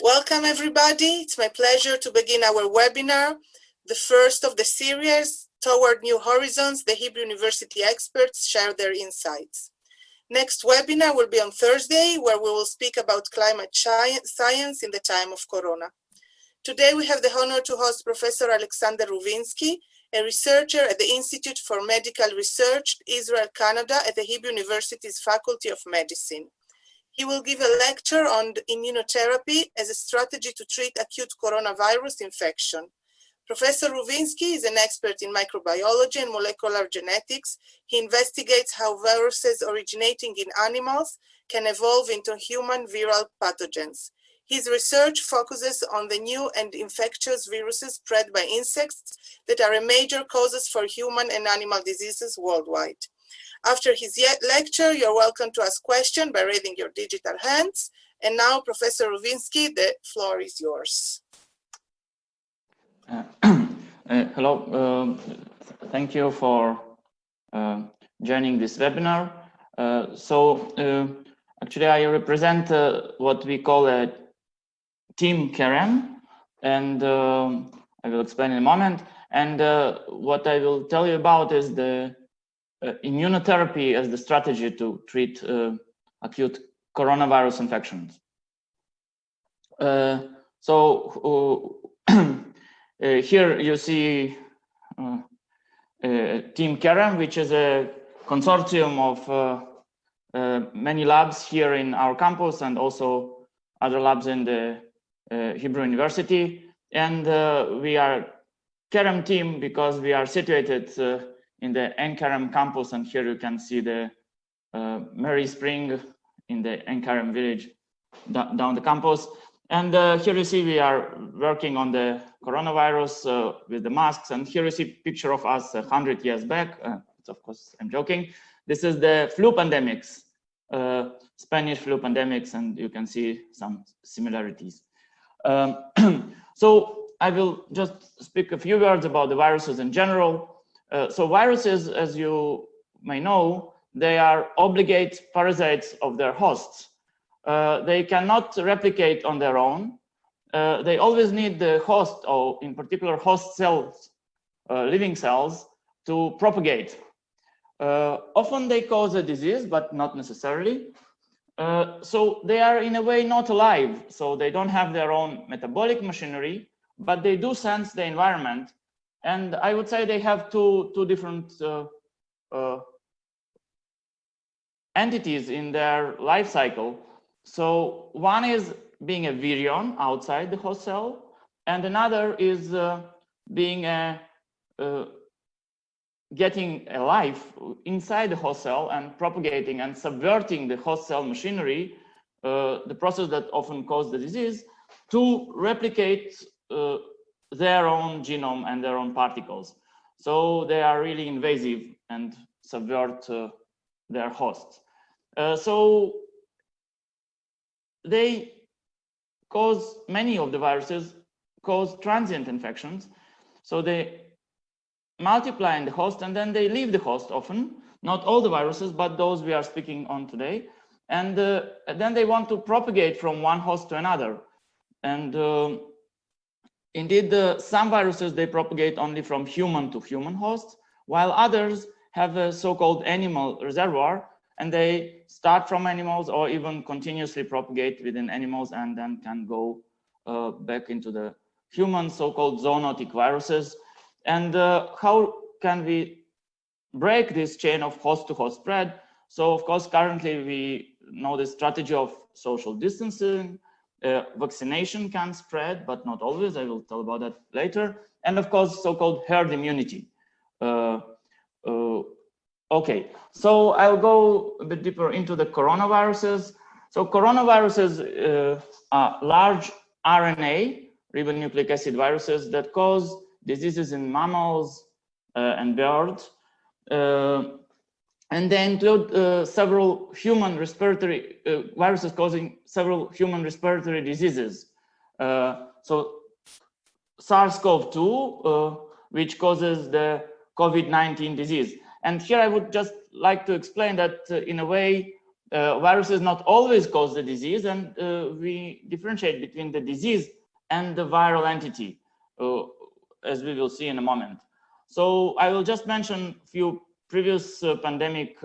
Welcome everybody. It's my pleasure to begin our webinar, the first of the series, Toward New Horizons, the Hebrew University experts share their insights. Next webinar will be on Thursday, where we will speak about climate science in the time of Corona. Today we have the honor to host Professor Alexander Rouvinski, a researcher at the Institute for Medical Research, Israel, Canada, at the Hebrew University's Faculty of Medicine. He will give a lecture on immunotherapy as a strategy to treat acute coronavirus infection. Professor Rouvinski is an expert in microbiology and molecular genetics. He investigates how viruses originating in animals can evolve into human viral pathogens. His research focuses on the new and infectious viruses spread by insects that are a major causes for human and animal diseases worldwide. After his lecture, you're welcome to ask questions by raising your digital hands. And now, Professor Rouvinski, the floor is yours. Hello, thank you for joining this webinar. Actually, I represent what we call a team CAREM, and I will explain in a moment. And what I will tell you about is the immunotherapy as the strategy to treat acute coronavirus infections. Here you see Team CAREM, which is a consortium of many labs here in our campus and also other labs in the Hebrew University. And we are CAREM team because we are situated in the NCAREM campus, and here you can see the Mary Spring in the NCAREM village down the campus. And here you see we are working on the coronavirus with the masks, and here you see a picture of us 100 years back. Of course, I'm joking. This is the flu pandemics, Spanish flu pandemics, and you can see some similarities. So I will just speak a few words about the viruses in general. So viruses, as you may know, they are obligate parasites of their hosts. They cannot replicate on their own. They always need the host, or in particular host cells, living cells, to propagate. Often they cause a disease, but not necessarily. So they are in a way not alive, so they don't have their own metabolic machinery, but they do sense the environment. And I would say they have two different entities in their life cycle. So one is being a virion outside the host cell, and another is being getting a life inside the host cell and propagating and subverting the host cell machinery, the process that often causes the disease, to replicate their own genome and their own particles. So they are really invasive and subvert their hosts. So they cause, many of the viruses cause transient infections. So they multiply in the host and then they leave the host often, not all the viruses, but those we are speaking on today. And then they want to propagate from one host to another. And indeed, some viruses, they propagate only from human to human hosts, while others have a so-called animal reservoir, and they start from animals or even continuously propagate within animals and then can go back into the human, so-called zoonotic viruses. And how can we break this chain of host-to-host spread? So, of course, currently we know the strategy of social distancing. Vaccination can spread, but not always. I will tell about that later. And of course, so-called herd immunity. Okay, so I'll go a bit deeper into the coronaviruses. So coronaviruses are large RNA, ribonucleic acid viruses that cause diseases in mammals and birds. And they include several human respiratory viruses causing several human respiratory diseases. So SARS-CoV-2, which causes the COVID-19 disease. And here I would just like to explain that in a way, viruses not always cause the disease, and we differentiate between the disease and the viral entity, as we will see in a moment. So I will just mention a few previous pandemic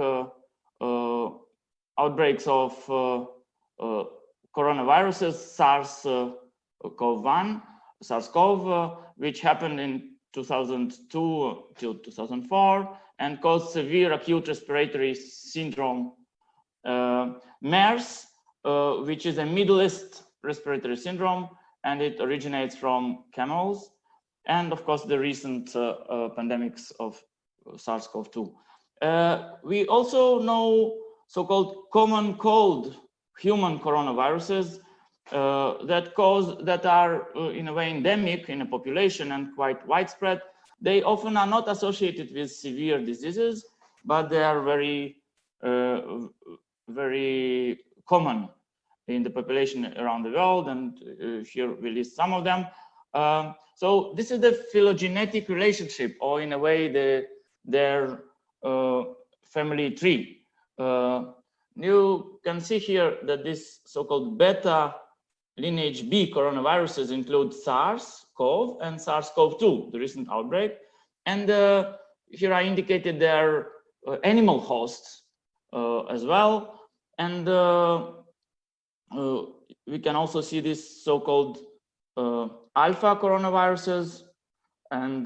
outbreaks of coronaviruses, SARS-CoV-1, SARS-CoV, which happened in 2002 till 2004 and caused severe acute respiratory syndrome. MERS, which is a Middle East respiratory syndrome, and it originates from camels, and of course the recent pandemics of SARS-CoV-2. We also know so-called common cold human coronaviruses that are in a way endemic in a population and quite widespread. They often are not associated with severe diseases, but they are very very common in the population around the world, and here we list some of them. So this is the phylogenetic relationship, or in a way their family tree. You can see here that this so-called beta lineage B coronaviruses include SARS-CoV and SARS-CoV-2, the recent outbreak. And here I indicated their animal hosts as well. And we can also see this so-called alpha coronaviruses and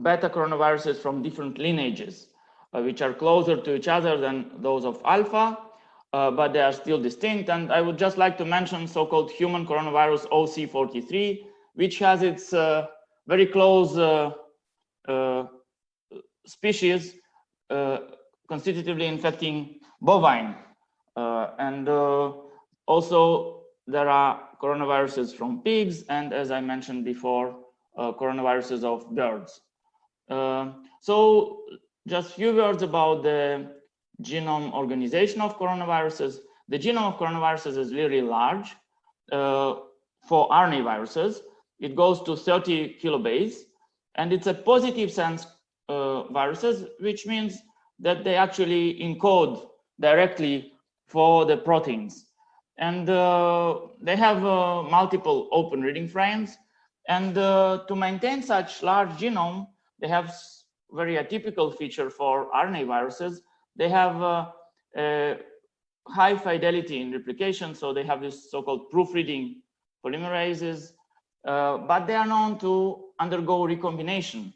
beta coronaviruses from different lineages, which are closer to each other than those of alpha, but they are still distinct. And I would just like to mention so-called human coronavirus OC43, which has its very close species constitutively infecting bovine. And also there are coronaviruses from pigs, and as I mentioned before, coronaviruses of birds. So just a few words about the genome organization of coronaviruses. The genome of coronaviruses is really large. For RNA viruses, it goes to 30 kilobase, and it's a positive sense viruses, which means that they actually encode directly for the proteins. And they have multiple open reading frames. And to maintain such large genome, they have very atypical feature for RNA viruses. They have a high fidelity in replication, so they have this so-called proofreading polymerases, but they are known to undergo recombination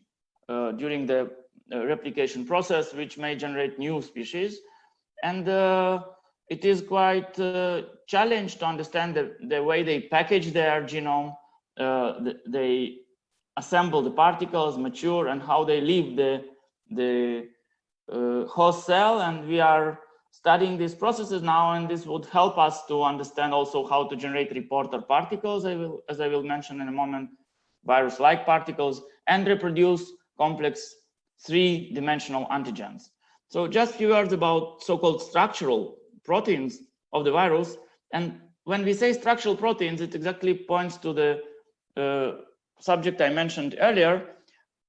during the replication process, which may generate new species. And it is quite challenged to understand the way they package their genome. They assemble the particles, mature, and how they leave the host cell. And we are studying these processes now, and this would help us to understand also how to generate reporter particles, as I will mention in a moment, virus-like particles, and reproduce complex three-dimensional antigens. So just a few words about so-called structural proteins of the virus. And when we say structural proteins, it exactly points to the subject I mentioned earlier.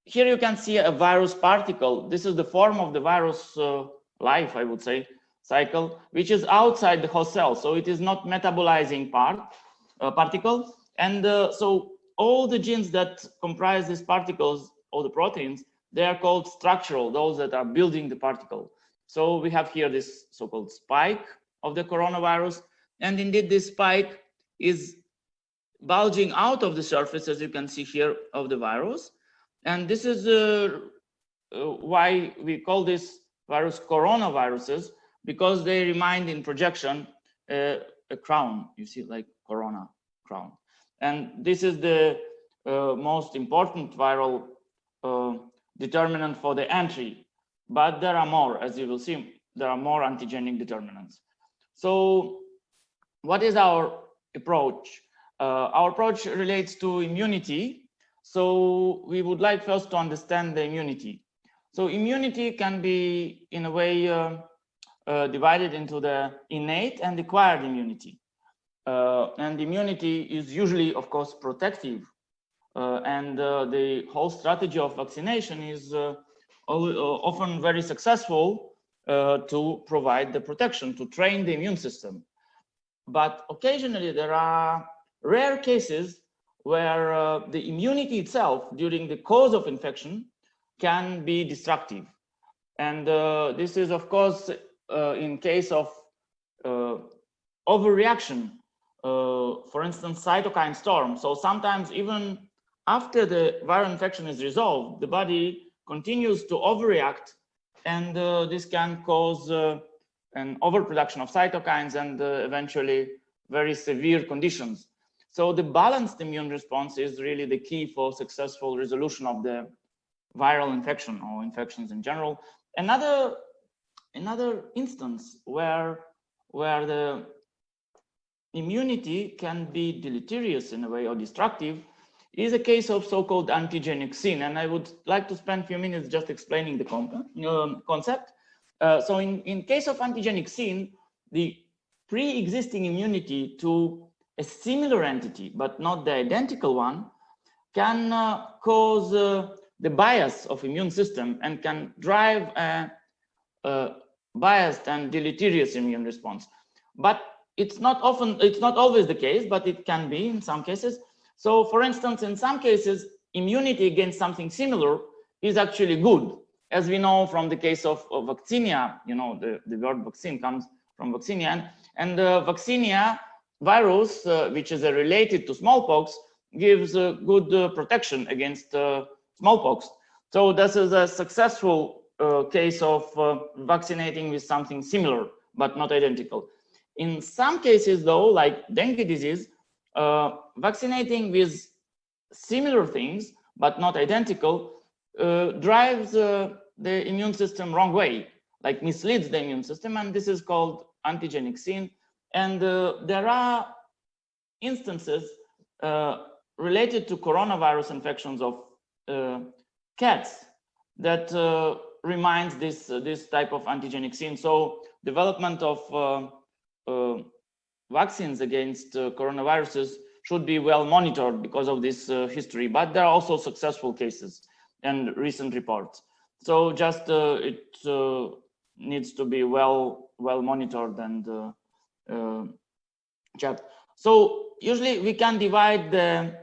Here you can see a virus particle. This is the form of the virus life, I would say, cycle, which is outside the host cell. So it is not metabolizing particle. And so all the genes that comprise these particles, all the proteins, they are called structural, those that are building the particle. So we have here this so-called spike of the coronavirus. And indeed, this spike is bulging out of the surface, as you can see here, of the virus. And this is why we call this virus coronaviruses, because they remind in projection a crown, you see, like corona crown. And this is the most important viral determinant for the entry, but there are more, as you will see, there are more antigenic determinants. So what is our approach? Our approach relates to immunity. So we would like first to understand the immunity. So immunity can be in a way divided into the innate and acquired immunity. And immunity is usually, of course, protective. And the whole strategy of vaccination is often very successful to provide the protection, to train the immune system. But occasionally there are rare cases where the immunity itself during the course of infection can be destructive. And this is, of course, in case of overreaction, for instance, cytokine storm. So sometimes even after the viral infection is resolved, the body continues to overreact, and this can cause an overproduction of cytokines and eventually very severe conditions. So the balanced immune response is really the key for successful resolution of the viral infection or infections in general. Another instance where the immunity can be deleterious in a way or destructive is a case of so-called antigenic sin. And I would like to spend a few minutes just explaining the concept. So in case of antigenic sin, the pre-existing immunity to a similar entity, but not the identical one, can cause the bias of immune system and can drive a biased and deleterious immune response. But it's not always the case, but it can be in some cases. So for instance, in some cases, immunity against something similar is actually good. As we know from the case of vaccinia, you know, the word vaccine comes from vaccinia, and the vaccinia virus, which is related to smallpox, gives good protection against smallpox. So this is a successful case of vaccinating with something similar, but not identical. In some cases though, like dengue disease, vaccinating with similar things, but not identical, drives the immune system wrong way, like misleads the immune system, and this is called antigenic sin. And there are instances related to coronavirus infections of cats that reminds this type of antigenic sin. So development of vaccines against coronaviruses should be well monitored because of this history, but there are also successful cases and recent reports. So just it needs to be well monitored and checked. So usually we can divide the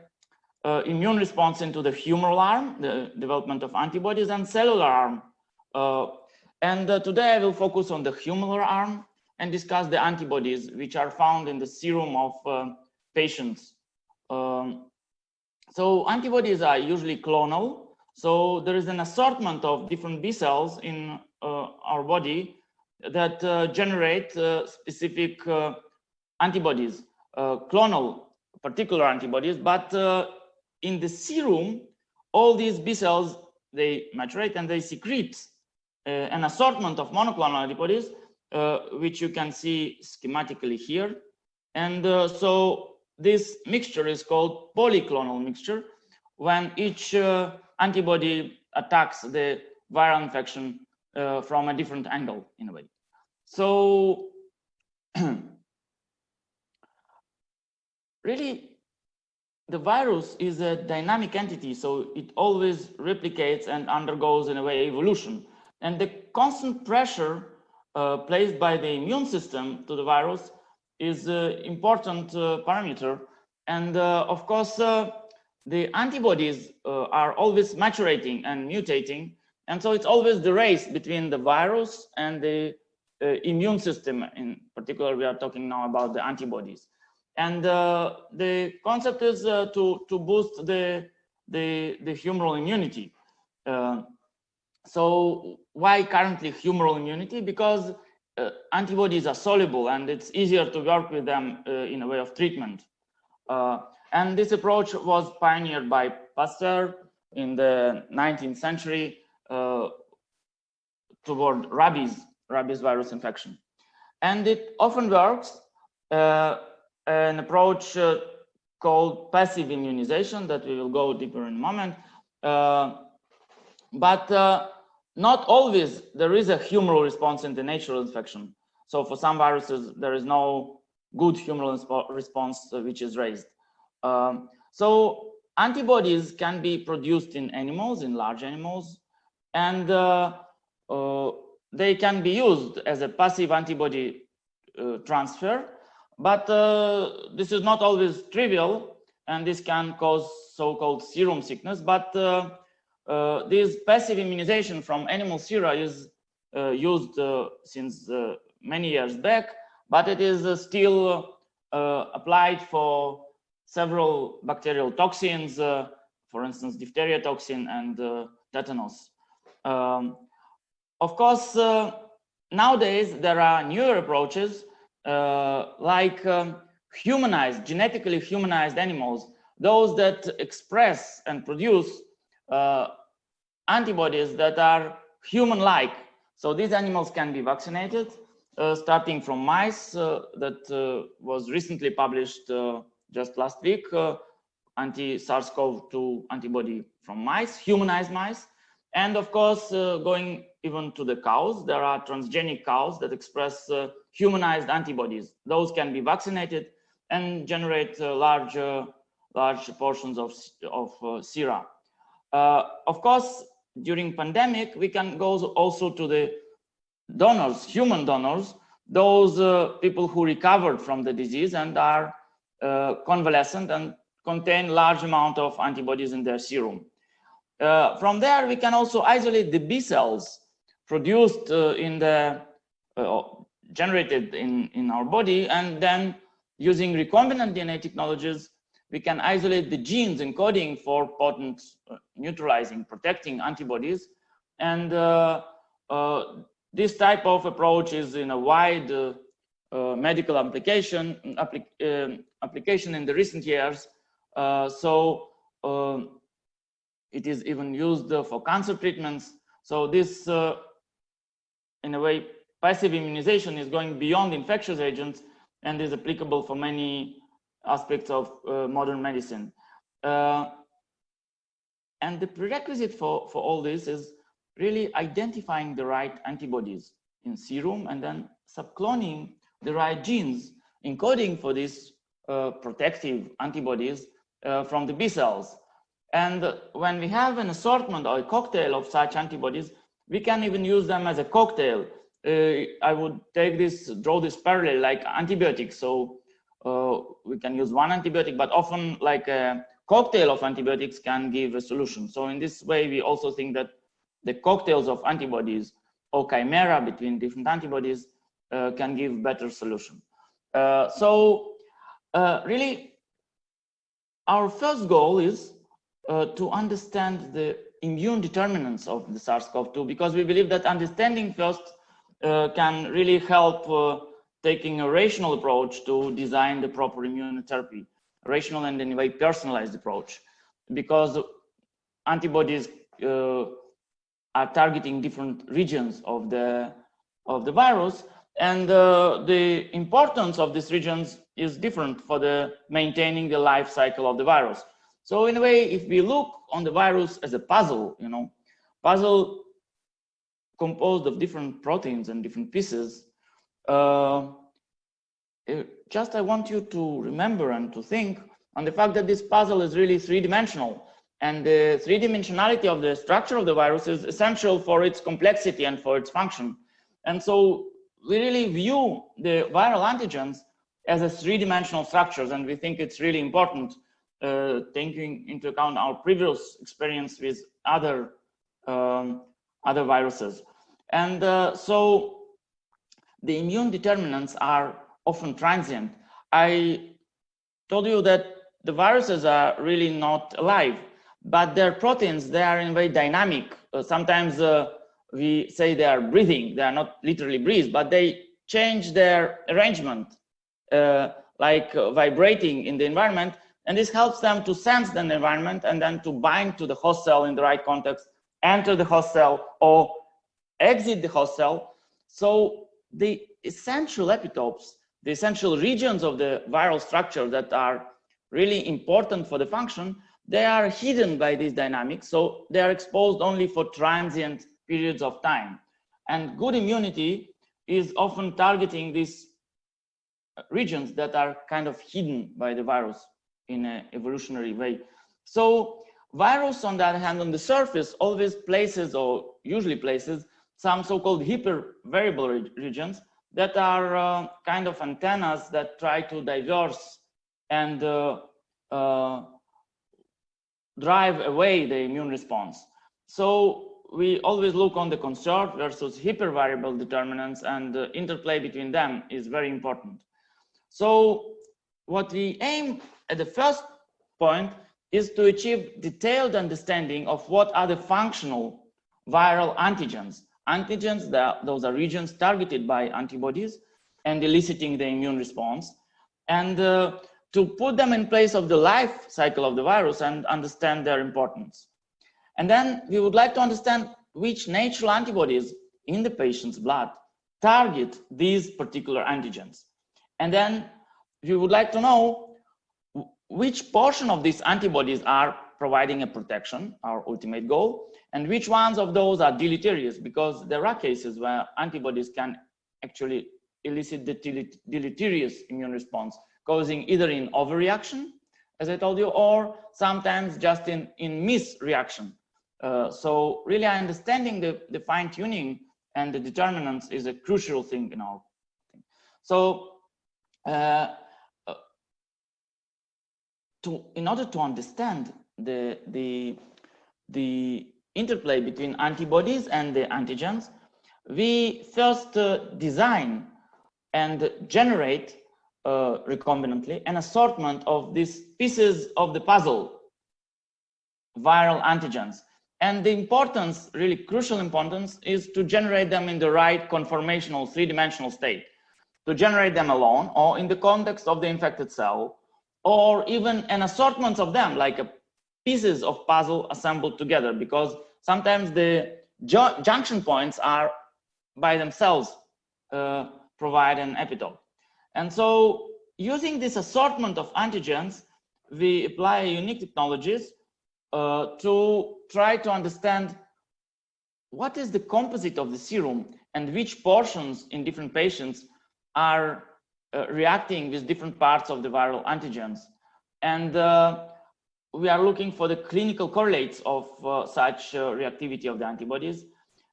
immune response into the humoral arm, the development of antibodies, and cellular arm. And today I will focus on the humoral arm and discuss the antibodies which are found in the serum of patients. So antibodies are usually clonal. So there is an assortment of different B cells in our body that generate specific antibodies, clonal particular antibodies, but in the serum, all these B cells, they maturate and they secrete an assortment of monoclonal antibodies, which you can see schematically here. And so this mixture is called polyclonal mixture when each antibody attacks the viral infection from a different angle in a way. So really, the virus is a dynamic entity, so it always replicates and undergoes in a way evolution. And the constant pressure placed by the immune system to the virus is an important parameter. And of course, the antibodies are always maturating and mutating. And so it's always the race between the virus and the immune system. In particular, we are talking now about the antibodies. And the concept is to boost the humoral immunity. So why currently humoral immunity? Because antibodies are soluble and it's easier to work with them in a way of treatment. And this approach was pioneered by Pasteur in the 19th century toward rabies virus infection. And it often works. An approach called passive immunization that we will go deeper in a moment. But not always there is a humoral response in the natural infection. So for some viruses, there is no good humoral response which is raised. So antibodies can be produced in animals, in large animals, and they can be used as a passive antibody transfer, but this is not always trivial, and this can cause so-called serum sickness. But this passive immunization from animal sera is used since many years back, but it is still applied for several bacterial toxins, for instance, diphtheria toxin and tetanus. Of course, nowadays there are newer approaches like humanized, genetically humanized animals, those that express and produce antibodies that are human-like. So these animals can be vaccinated, starting from mice that was recently published just last week, anti-SARS-CoV-2 antibody from mice, humanized mice. And of course, going even to the cows, there are transgenic cows that express humanized antibodies. Those can be vaccinated and generate large portions of sera. Of course, during pandemic, we can go also to the donors, human donors, those people who recovered from the disease and are convalescent and contain large amount of antibodies in their serum. From there, we can also isolate the B cells produced generated in our body, and then using recombinant DNA technologies, we can isolate the genes encoding for potent neutralizing, protecting antibodies. And this type of approach is in a wide medical application in the recent years. It is even used for cancer treatments. So this, in a way, passive immunization is going beyond infectious agents and is applicable for many aspects of modern medicine. And the prerequisite for all this is really identifying the right antibodies in serum and then subcloning the right genes encoding for these protective antibodies from the B cells. And when we have an assortment or a cocktail of such antibodies, we can even use them as a cocktail. I would draw this parallel like antibiotics. So we can use one antibiotic, but often like a cocktail of antibiotics can give a solution. So in this way, we also think that the cocktails of antibodies or chimera between different antibodies can give better solution. Really, our first goal is to understand the immune determinants of the SARS-CoV-2, because we believe that understanding first can really help taking a rational approach to design the proper immunotherapy, rational and in a way personalized approach, because antibodies are targeting different regions of the virus, and the importance of these regions is different for the maintaining the life cycle of the virus. So in a way, if we look on the virus as a puzzle, puzzle composed of different proteins and different pieces, I want you to remember and to think on the fact that this puzzle is really three-dimensional, and the three-dimensionality of the structure of the virus is essential for its complexity and for its function. And so we really view the viral antigens as a three-dimensional structures, and we think it's really important, taking into account our previous experience with other viruses. And so the immune determinants are often transient. I told you that the viruses are really not alive, but their proteins, they are in a way dynamic. Sometimes we say they are breathing. They are not literally breathe, but they change their arrangement, like vibrating in the environment. And this helps them to sense the environment and then to bind to the host cell in the right context, enter the host cell or exit the host cell. So the essential epitopes, the essential regions of the viral structure that are really important for the function, they are hidden by these dynamics. So they are exposed only for transient periods of time. And good immunity is often targeting these regions that are kind of hidden by the virus in an evolutionary way. So Virus, on the other hand, on the surface always places, or usually places, some so-called hypervariable regions that are kind of antennas that try to diverse and drive away the immune response. So we always look on the conserved versus hypervariable determinants, and the interplay between them is very important. So what we aim at the first point is to achieve detailed understanding of what are the functional viral antigens. Antigens, those are regions targeted by antibodies and eliciting the immune response, and to put them in place of the life cycle of the virus and understand their importance. And then we would like to understand which natural antibodies in the patient's blood target these particular antigens. And then we would like to know which portion of these antibodies are providing a protection, our ultimate goal, and which ones of those are deleterious, because there are cases where antibodies can actually elicit the deleterious immune response, causing either in overreaction, as I told you, or sometimes just in misreaction. So really understanding the fine-tuning and the determinants is a crucial thing in our thing. So in order to understand the interplay between antibodies and the antigens, we first design and generate recombinantly an assortment of these pieces of the puzzle, viral antigens. And the importance, really crucial importance, is to generate them in the right conformational three-dimensional state, to generate them alone or in the context of the infected cell, or even an assortment of them, like pieces of puzzle assembled together, because sometimes the junction points are by themselves provide an epitope. And so using this assortment of antigens, we apply unique technologies to try to understand what is the composite of the serum and which portions in different patients are reacting with different parts of the viral antigens. And we are looking for the clinical correlates of such reactivity of the antibodies.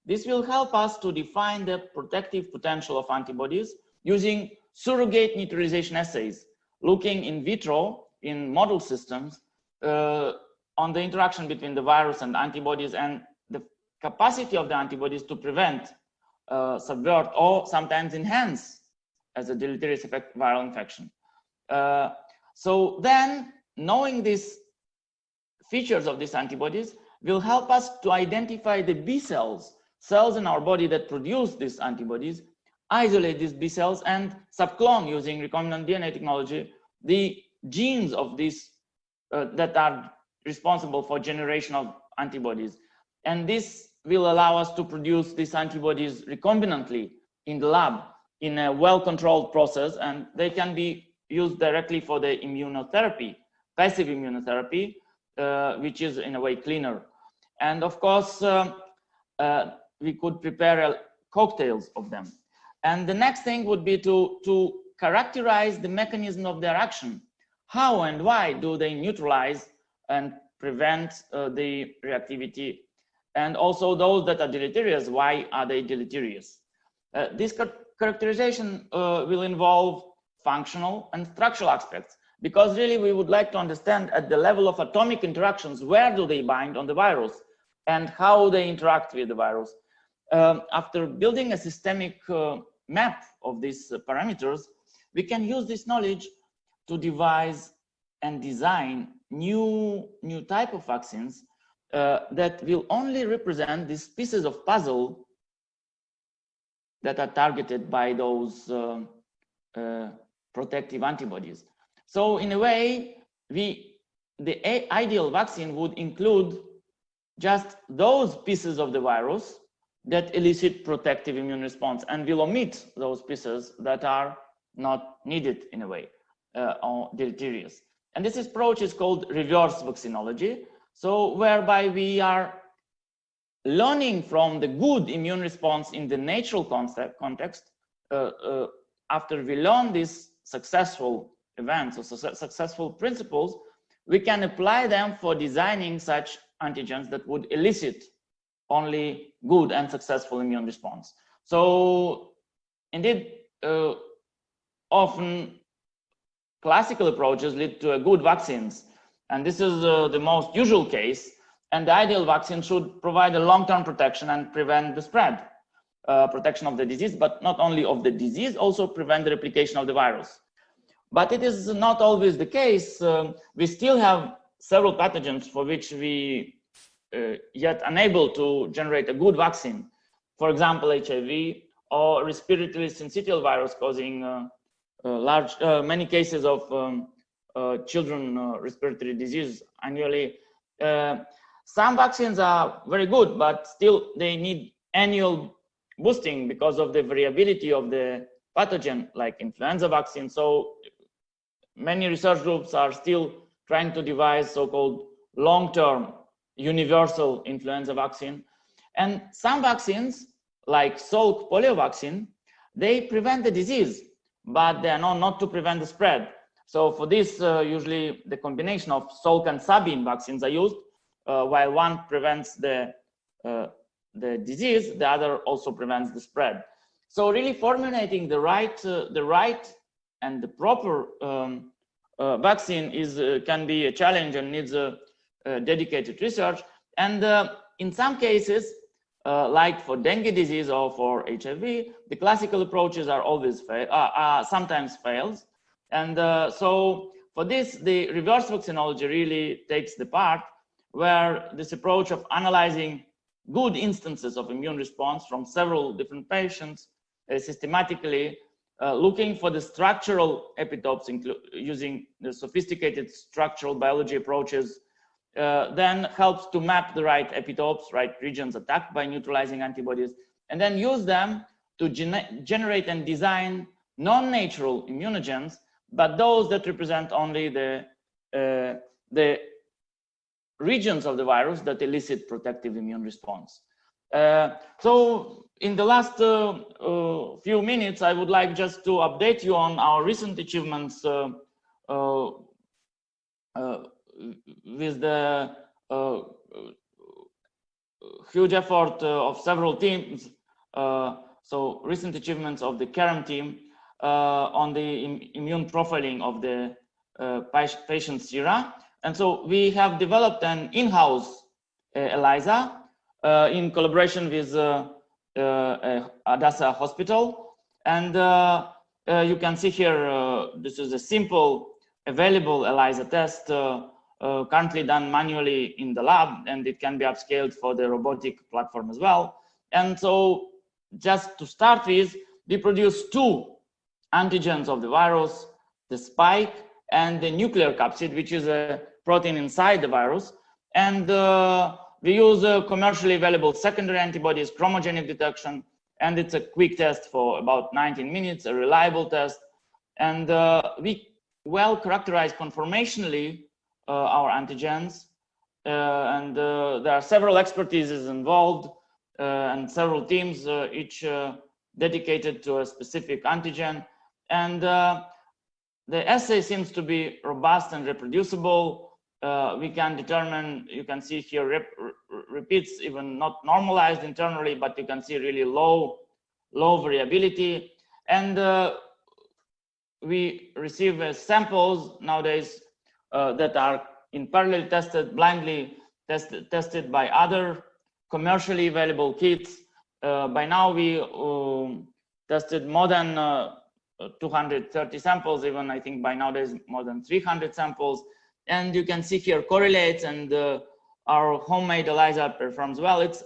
This will help us to define the protective potential of antibodies using surrogate neutralization assays, looking in vitro in model systems on the interaction between the virus and antibodies and the capacity of the antibodies to prevent, subvert, or sometimes enhance as a deleterious effect viral infection. So then knowing these features of these antibodies will help us to identify the B cells, cells in our body that produce these antibodies, isolate these B cells and subclone using recombinant DNA technology the genes of these that are responsible for generation of antibodies. And this will allow us to produce these antibodies recombinantly in the lab in a well-controlled process, and they can be used directly for the immunotherapy, passive immunotherapy, which is in a way cleaner. And of course, we could prepare cocktails of them. And the next thing would be to characterize the mechanism of their action. How and why do they neutralize and prevent the reactivity? And also those that are deleterious, why are they deleterious? This characterization will involve functional and structural aspects, because really we would like to understand at the level of atomic interactions, where do they bind on the virus and how they interact with the virus. After building a systemic map of these parameters, we can use this knowledge to devise and design new type of vaccines that will only represent these pieces of puzzle that are targeted by those protective antibodies. So in a way, the ideal vaccine would include just those pieces of the virus that elicit protective immune response, and will omit those pieces that are not needed in a way or deleterious. And this approach is called reverse vaccinology. So whereby we are learning from the good immune response in the natural context, after we learn these successful events or successful principles, we can apply them for designing such antigens that would elicit only good and successful immune response. So indeed, often classical approaches lead to a good vaccines, and this is the most usual case, and the ideal vaccine should provide a long-term protection and prevent the spread, protection of the disease, but not only of the disease, also prevent the replication of the virus. But it is not always the case. We still have several pathogens for which we yet unable to generate a good vaccine. For example, HIV or respiratory syncytial virus causing many cases of children respiratory disease annually. Some vaccines are very good, but still they need annual boosting because of the variability of the pathogen, like influenza vaccine. So many research groups are still trying to devise so-called long-term universal influenza vaccine. And some vaccines, like Salk polio vaccine, they prevent the disease, but they are not to prevent the spread. So for this, usually the combination of Salk and Sabin vaccines are used, while one prevents the disease, the other also prevents the spread. So really formulating the right and the proper vaccine can be a challenge and needs a dedicated research. And in some cases, like for dengue disease or for HIV, the classical approaches are always sometimes fails. And so for this, the reverse vaccinology really takes the part, where this approach of analyzing good instances of immune response from several different patients systematically, looking for the structural epitopes, using the sophisticated structural biology approaches, then helps to map the right epitopes, right regions attacked by neutralizing antibodies, and then use them to generate and design non-natural immunogens, but those that represent only the regions of the virus that elicit protective immune response. So in the last few minutes, I would like just to update you on our recent achievements with the huge effort of several teams. So recent achievements of the CARM team on the immune profiling of the patient sera. And so we have developed an in-house ELISA in collaboration with Adassa Hospital. And you can see here, this is a simple available ELISA test currently done manually in the lab, and it can be upscaled for the robotic platform as well. And so just to start with, we produce two antigens of the virus, the spike and the nuclear capsid, which is a protein inside the virus. And we use commercially available secondary antibodies, chromogenic detection, and it's a quick test for about 19 minutes, a reliable test. And we well characterize conformationally our antigens. And there are several expertises involved and several teams, each dedicated to a specific antigen. And the assay seems to be robust and reproducible. We can determine, you can see here repeats, even not normalized internally, but you can see really low variability. And we receive samples nowadays that are in parallel tested, blindly tested by other commercially available kits. By now we tested more than 230 samples, even I think by nowadays more than 300 samples. And you can see here correlates, and our homemade ELISA performs well. It's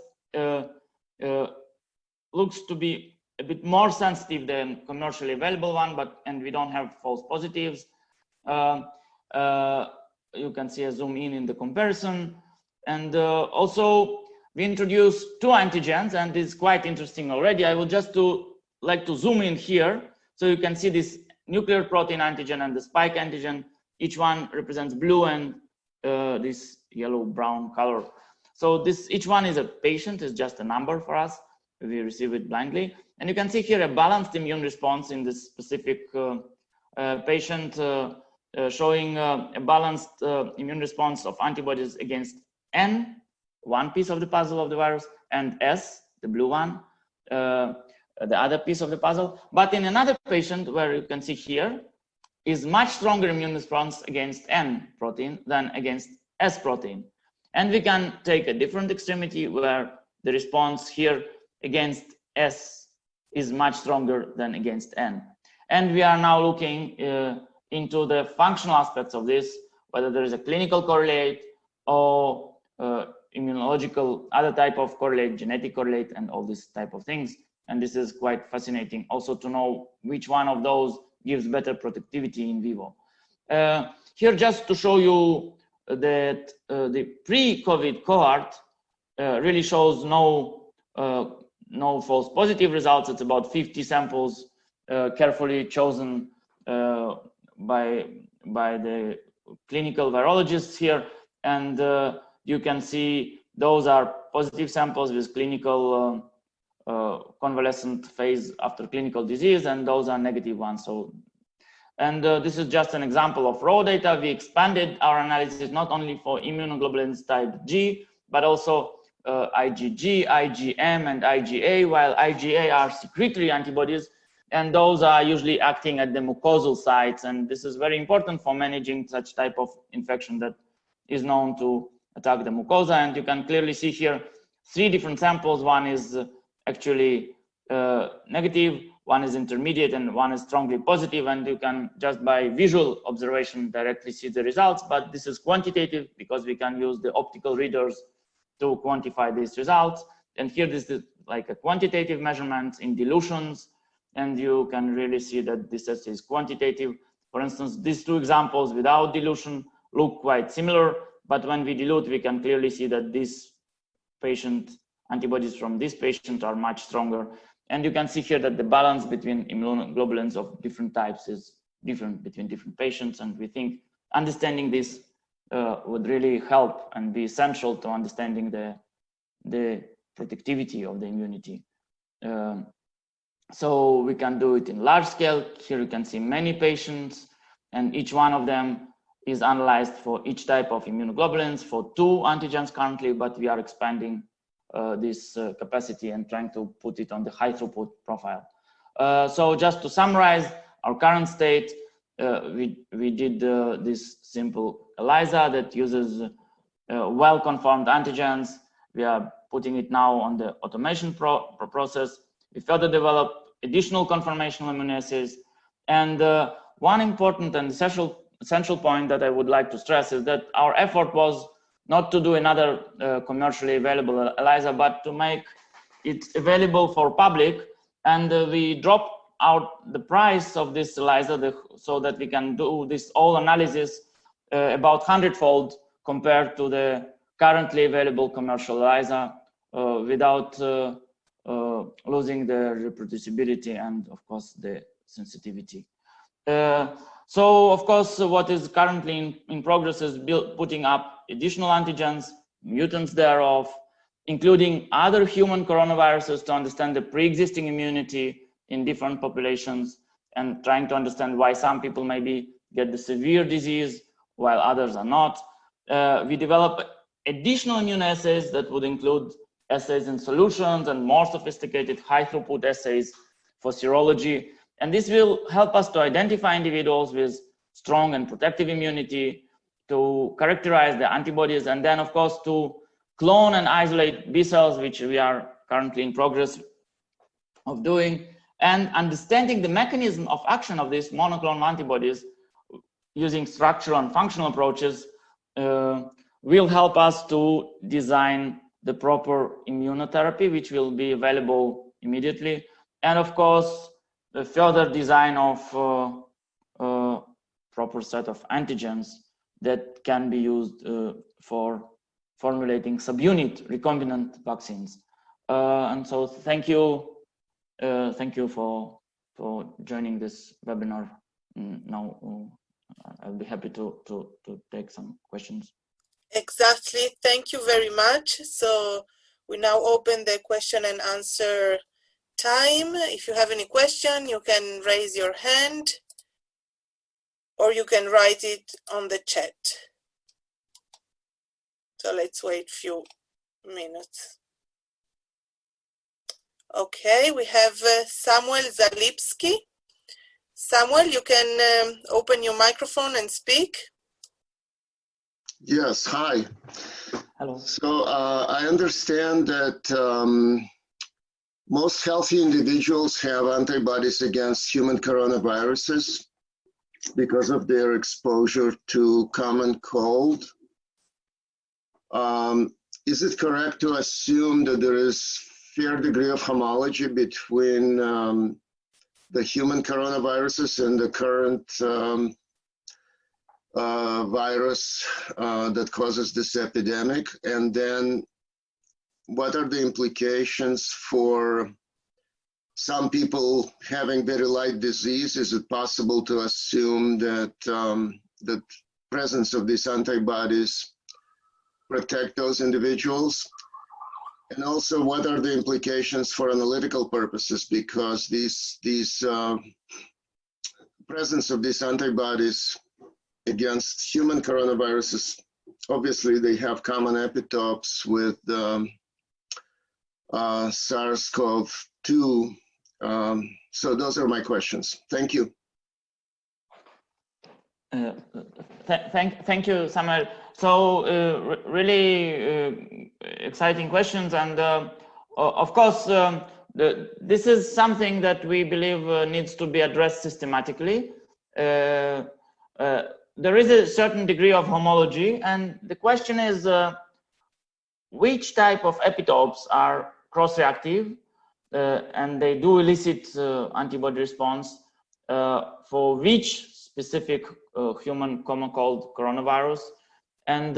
looks to be a bit more sensitive than commercially available one, and we don't have false positives. You can see a zoom in the comparison. And also we introduced two antigens, and it's quite interesting already. I would just like to zoom in here. So you can see this nuclear protein antigen and the spike antigen. Each one represents blue and this yellow-brown color. So each one is a patient, is just a number for us. We receive it blindly. And you can see here a balanced immune response in this specific patient showing a balanced immune response of antibodies against N, one piece of the puzzle of the virus, and S, the blue one, the other piece of the puzzle. But in another patient, where you can see here, is much stronger immune response against N protein than against S protein. And we can take a different extremity where the response here against S is much stronger than against N. And we are now looking into the functional aspects of this, whether there is a clinical correlate or immunological, other type of correlate, genetic correlate, and all this type of things. And this is quite fascinating also to know which one of those gives better productivity in vivo. Here, just to show you that the pre-COVID cohort really shows no false positive results. It's about 50 samples carefully chosen by the clinical virologists here, and you can see those are positive samples with clinical convalescent phase after clinical disease, and those are negative ones. So, and this is just an example of raw data. We expanded our analysis not only for immunoglobulins type G, but also IgG, IgM, and IgA, while IgA are secretory antibodies, and those are usually acting at the mucosal sites. And this is very important for managing such type of infection that is known to attack the mucosa. And you can clearly see here 3 different samples. One is actually negative, one is intermediate, and one is strongly positive. And you can just by visual observation directly see the results, but this is quantitative because we can use the optical readers to quantify these results. And here this is like a quantitative measurement in dilutions, and you can really see that this assay is quantitative. For instance, these 2 examples without dilution look quite similar, but when we dilute, we can clearly see that this patient antibodies from this patient are much stronger. And you can see here that the balance between immunoglobulins of different types is different between different patients. And we think understanding this would really help and be essential to understanding the productivity of the immunity. So we can do it in large scale. Here you can see many patients, and each one of them is analyzed for each type of immunoglobulins for 2 antigens currently, but we are expanding this capacity and trying to put it on the high throughput profile. So just to summarize our current state, we did this simple ELISA that uses well-conformed antigens. We are putting it now on the automation process. We further develop additional conformational immunoassays. And one important and essential point that I would like to stress is that our effort was not to do another commercially available ELISA, but to make it available for public. And we dropped out the price of this ELISA so that we can do this all analysis about 100-fold compared to the currently available commercial ELISA without losing the reproducibility and, of course, the sensitivity. So, of course, what is currently in progress is putting up additional antigens, mutants thereof, including other human coronaviruses to understand the pre-existing immunity in different populations, and trying to understand why some people maybe get the severe disease while others are not. We develop additional immunoassays that would include assays in solutions and more sophisticated high throughput assays for serology. And this will help us to identify individuals with strong and protective immunity, to characterize the antibodies, and then, of course, to clone and isolate B cells, which we are currently in progress of doing. And understanding the mechanism of action of these monoclonal antibodies using structural and functional approaches will help us to design the proper immunotherapy, which will be available immediately. And of course, the further design of proper set of antigens that can be used for formulating subunit recombinant vaccines. And so thank you for joining this webinar. Now I'll be happy to take some questions. Exactly, thank you very much. So we now open the question and answer time. If you have any question, you can raise your hand, or you can write it on the chat. So let's wait a few minutes. Okay, we have Samuel Zalipski. Samuel, you can open your microphone and speak. Yes, hi. Hello. So I understand that most healthy individuals have antibodies against human coronaviruses because of their exposure to common cold. Is it correct to assume that there is fair degree of homology between the human coronaviruses and the current virus that causes this epidemic? And then what are the implications for some people having very light disease? Is it possible to assume that the presence of these antibodies protect those individuals? And also, what are the implications for analytical purposes? Because these presence of these antibodies against human coronaviruses, obviously they have common epitopes with SARS-CoV-2. So those are my questions. Thank you. Thank you, Samuel. So really exciting questions, and of course this is something that we believe needs to be addressed systematically. There is a certain degree of homology, and the question is which type of epitopes are cross-reactive and they do elicit antibody response for which specific human common cold coronavirus. And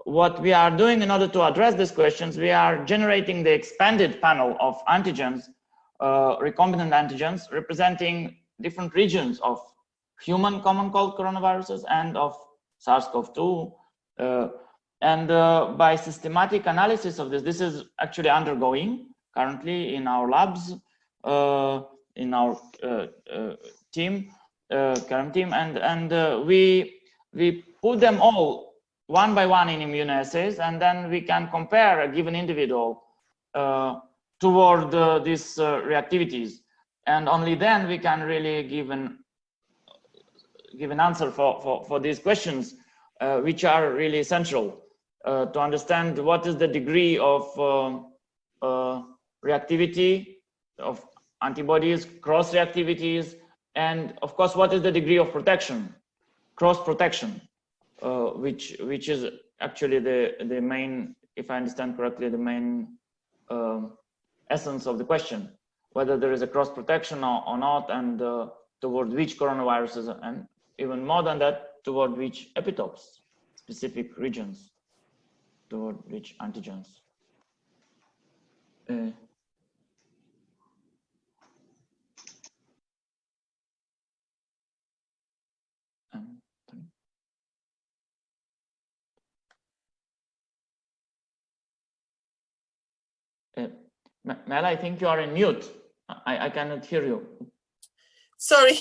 what we are doing in order to address these questions, we are generating the expanded panel of antigens, recombinant antigens, representing different regions of human common cold coronaviruses and of SARS-CoV-2. And by systematic analysis of this is actually undergoing currently in our labs, in our team, current team, and we put them all one by one in immunoassays, and then we can compare a given individual toward these reactivities, and only then we can really give an answer for these questions, which are really essential to understand what is the degree of reactivity of antibodies, cross reactivities, and of course, what is the degree of protection, cross protection, which is actually the main, if I understand correctly, the main essence of the question, whether there is a cross protection or not, and toward which coronaviruses, and even more than that, toward which epitopes, specific regions, toward which antigens. Mel, I think you are in mute. I cannot hear you. Sorry.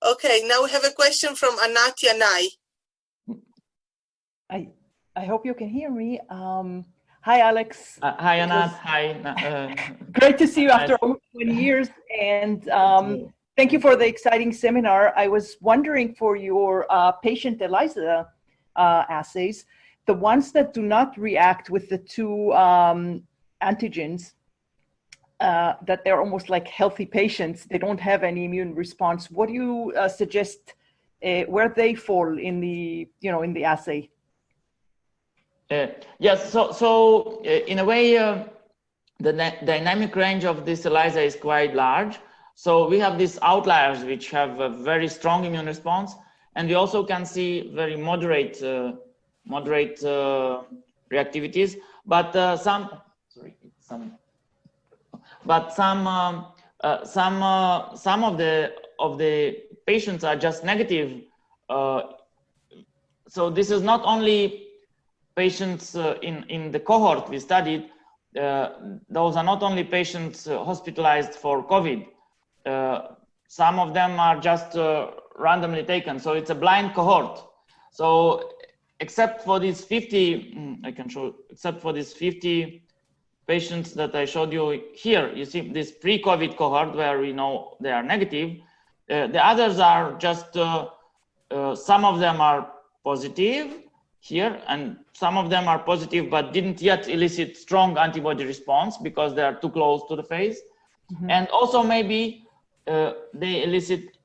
Okay, now we have a question from Anat Yanai. I hope you can hear me. Hi, Alex. Hi, Anat. Hi. Great to see you after over 20 years. And thank you for the exciting seminar. I was wondering for your patient ELISA assays, the ones that do not react with the two antigens, that they're almost like healthy patients, they don't have any immune response. What do you suggest where they fall in the, in the assay? Yes, so in a way, the dynamic range of this ELISA is quite large. So we have these outliers which have a very strong immune response, and we also can see very moderate reactivities. But some of the patients are just negative. So this is not only patients in the cohort we studied. Those are not only patients hospitalized for COVID. Some of them are just randomly taken, so it's a blind cohort. So except for these 50, I can show, except for these 50 patients that I showed you here, you see this pre-COVID cohort where we know they are negative. The others are just, some of them are positive here, and some of them are positive but didn't yet elicit strong antibody response because they are too close to the phase. And also maybe they elicit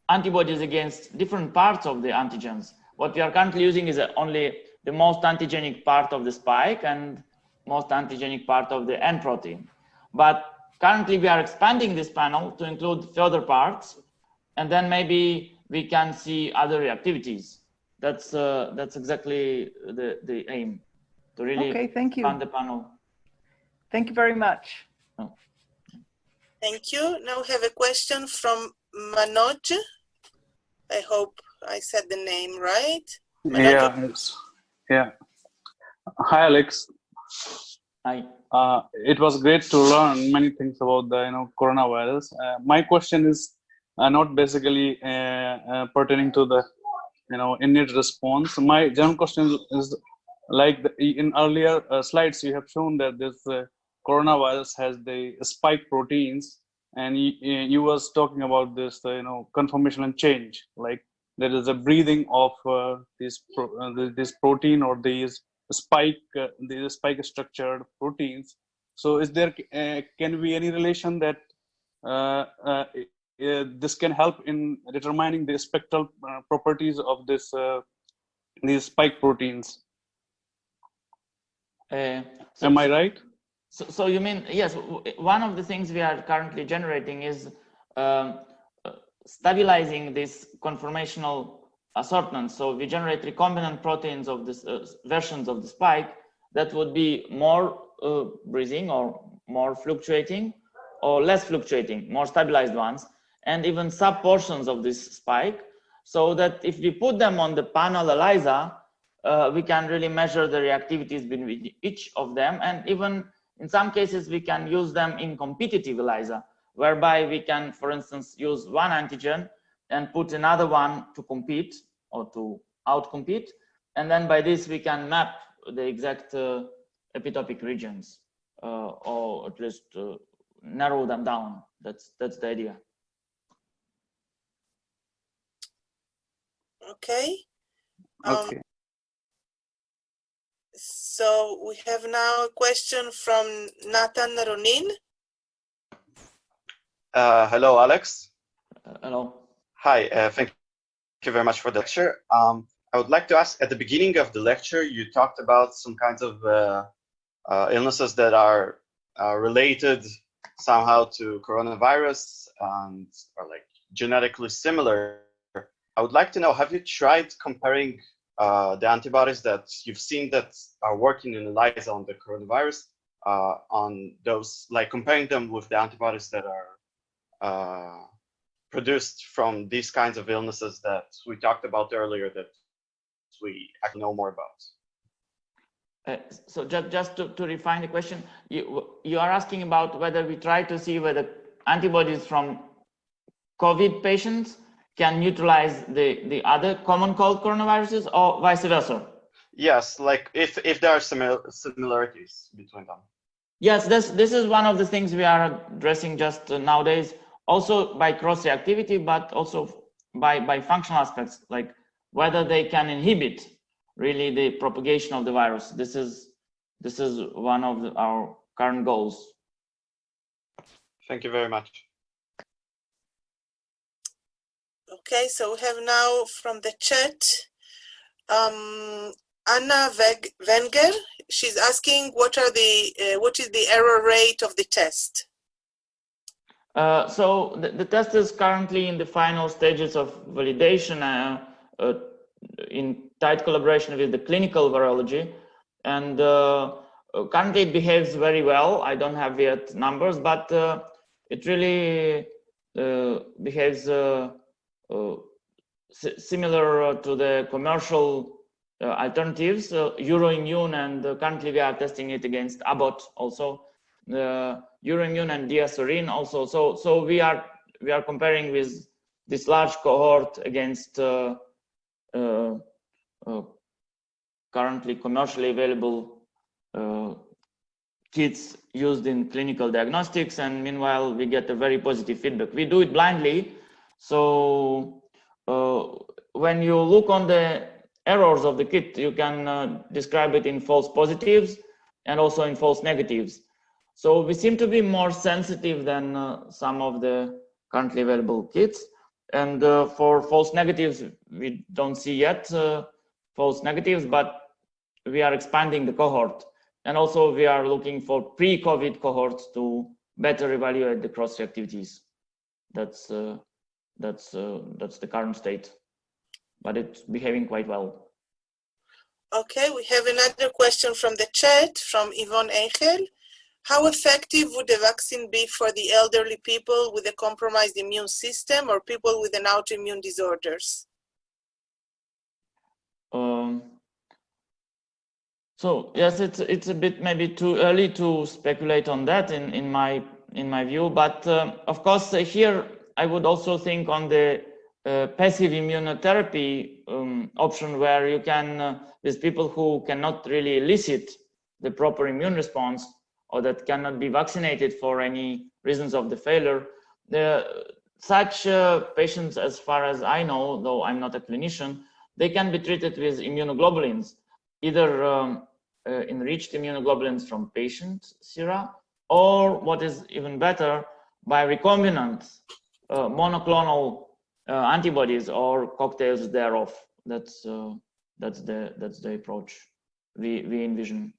antibodies against different parts of the antigens. What we are currently using is only the most antigenic part of the spike and most antigenic part of the N protein. But currently we are expanding this panel to include further parts, and then maybe we can see other reactivities. That's exactly the aim, to really expand the panel. Thank you very much. Oh. Thank you. Now we have a question from Manoj. I hope I said the name right. Manoj. Yeah. Hi, Alex. Hi. It was great to learn many things about the coronavirus. My question is not basically pertaining to the innate response. My general question is like in earlier slides you have shown that this coronavirus has the spike proteins, and you was talking about this conformational change, like there is a breathing of this protein or these spike structured proteins. So is there can be any relation that this can help in determining the spectral properties of these spike proteins? Am I right? So you mean, yes, one of the things we are currently generating is stabilizing this conformational assortment. So we generate recombinant proteins of this versions of the spike that would be more breathing or more fluctuating or less fluctuating, more stabilized ones, and even sub portions of this spike, so that if we put them on the panel ELISA, we can really measure the reactivities between each of them, and even in some cases we can use them in competitive ELISA, whereby we can, for instance, use one antigen and put another one to compete or to outcompete, and then by this we can map the exact epitopic regions, or at least narrow them down. That's the idea. Okay. Okay. So we have now a question from Nathan Ronin. Hello, Alex. Hello. Hi, thank you very much for the lecture. I would like to ask, at the beginning of the lecture, you talked about some kinds of illnesses that are related somehow to coronavirus and are like genetically similar. I would like to know, have you tried comparing the antibodies that you've seen that are working in ELISA on the coronavirus on those, like comparing them with the antibodies that are produced from these kinds of illnesses that we talked about earlier that we actually know more about? So just to refine the question, you are asking about whether we try to see whether antibodies from COVID patients can neutralize the other common cold coronaviruses, or vice versa? Yes, like if there are similarities between them. Yes, this is one of the things we are addressing just nowadays, also by cross-reactivity, but also by functional aspects, like whether they can inhibit really the propagation of the virus. This is one of our current goals. Thank you very much. Okay, so we have now from the chat, Anna Wenger. She's asking what is the error rate of the test? So the test is currently in the final stages of validation in tight collaboration with the clinical virology, and currently it behaves very well. I don't have yet numbers, but it really behaves similar to the commercial alternatives, Euroimmune, and currently we are testing it against Abbott also, Euroimmune and Diasorin also. So we are comparing with this large cohort against currently commercially available kits used in clinical diagnostics, and meanwhile we get a very positive feedback. We do it blindly, so when you look on the errors of the kit, you can describe it in false positives and also in false negatives. So we seem to be more sensitive than some of the currently available kits. And for false negatives, we don't see yet false negatives, but we are expanding the cohort. And also we are looking for pre-COVID cohorts to better evaluate the cross-reactivities. That's the current state, but it's behaving quite well. Okay, we have another question from the chat from Yvonne Eichel. How effective would the vaccine be for the elderly people with a compromised immune system or people with an autoimmune disorders? So yes, it's a bit maybe too early to speculate on that in my view, but of course here I would also think on the passive immunotherapy option, where you can with people who cannot really elicit the proper immune response, or that cannot be vaccinated for any reasons of the failure. Such patients, as far as I know, though I'm not a clinician, they can be treated with immunoglobulins, either enriched immunoglobulins from patient sera, or what is even better, by recombinant monoclonal antibodies or cocktails thereof. That's the approach we envision.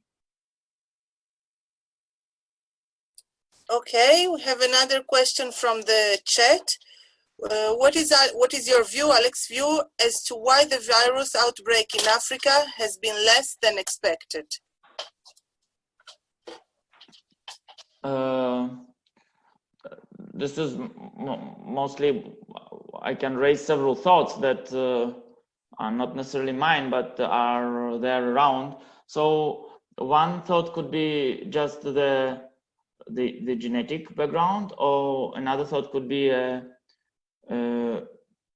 Okay, we have another question from the chat. What is your view, Alex's view, as to why the virus outbreak in Africa has been less than expected? This is mostly, I can raise several thoughts that are not necessarily mine, but are there around. So one thought could be just the genetic background, or another thought could be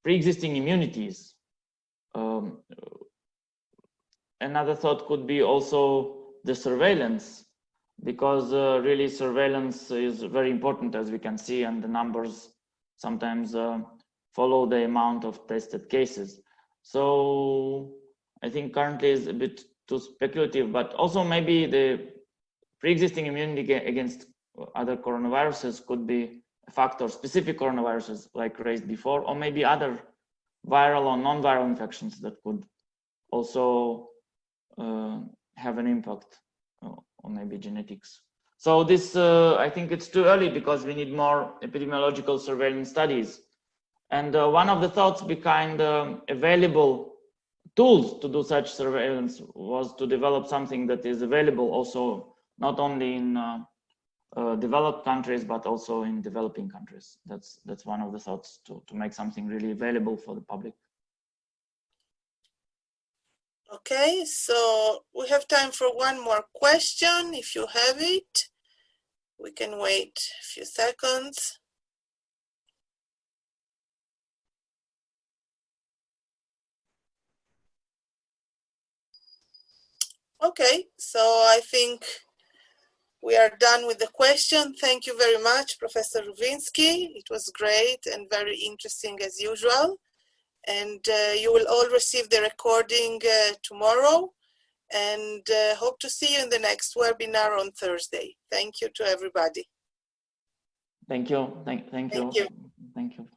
pre-existing immunities. Another thought could be also the surveillance, because really surveillance is very important, as we can see, and the numbers sometimes follow the amount of tested cases. So I think currently is a bit too speculative, but also maybe the pre-existing immunity against other coronaviruses could be a factor, specific coronaviruses like raised before, or maybe other viral or non-viral infections that could also have an impact on maybe genetics. So this, I think it's too early because we need more epidemiological surveillance studies. And one of the thoughts behind available tools to do such surveillance was to develop something that is available also not only in developed countries, but also in developing countries. That's one of the thoughts, to make something really available for the public. Okay, so we have time for one more question. If you have it, we can wait a few seconds. Okay, so I think we are done with the question. Thank you very much, Professor Rouvinski. It was great and very interesting as usual. And you will all receive the recording tomorrow, and hope to see you in the next webinar on Thursday. Thank you to everybody. Thank you. Thank you. Thank you. Thank you.